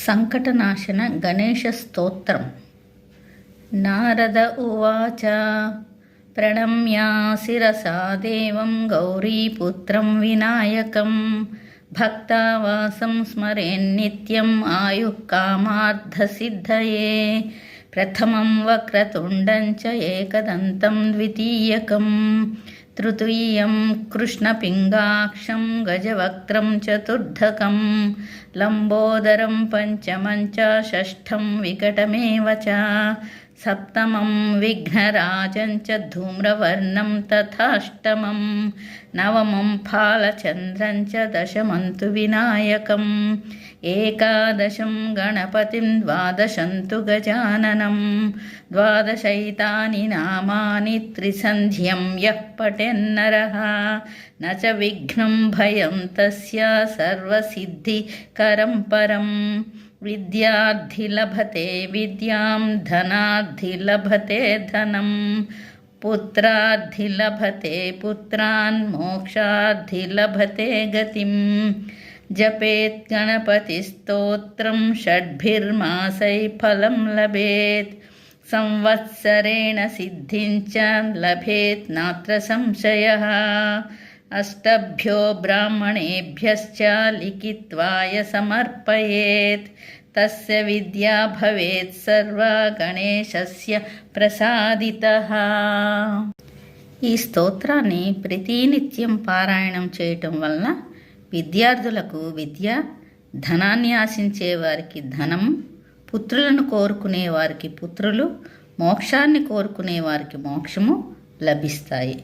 సంకటనాశన గణేశ స్తోత్రం. నారద ఉవాచ ప్రణమ్య శిరసా దేవం గౌరీపుత్రం వినాయకం భక్తావాసం స్మరేన్నిత్యం ఆయుః కామార్థసిద్ధయే. ప్రథమం వక్రతుండం చ ఏకదంతం ద్వితీయకం తృతీయం కృష్ణపింగాక్షం గజవక్త్రం చతుర్థకం లంబోదరం పంచమం చ షష్ఠం వికటమేవ చ సప్తమం విఘ్నరాజం చ ధూమ్రవర్ణం తథాష్టమం నవమం ఫాలచంద్రం చ దశమం తు వినాయకం ఏకాదశం గణపతిం ద్వాదశం తు గజాననం ద్వాదశైతాని నామాని త్రిసంధ్యం యః పఠెన్నరః న చ విఘ్నం భయం తస్య సర్వసిద్ధికరం పరం. విద్యార్థి లభతే విద్యాం ధనార్థి లభతే ధనం పుత్రార్థి లభతే పుత్రాన్ మోక్షార్థి లభతే గతిం. జపేత్ గణపతి స్తోత్రం షడ్భిర్మాసై ఫలం లభేత్ సంవత్సరేణ సిద్ధించ లభేత్ నాత్ర సంశయః. అష్టభ్యో బ్రాహ్మణేభ్యశ్చ లిఖిత్వాయ సమర్పయేత్ తస్య విద్యా భవేత్ సర్వా గణేశస్య ప్రసాదితః. ఈ స్తోత్రాన్ని ప్రతినిత్యం పారాయణం చేయటం వలన విద్యార్థులకు విద్య, ధనాన్ని ఆశించే వారికి ధనం, పుత్రులను కోరుకునే వారికి పుత్రులు, మోక్షాన్ని కోరుకునే వారికి మోక్షము లభిస్తాయి.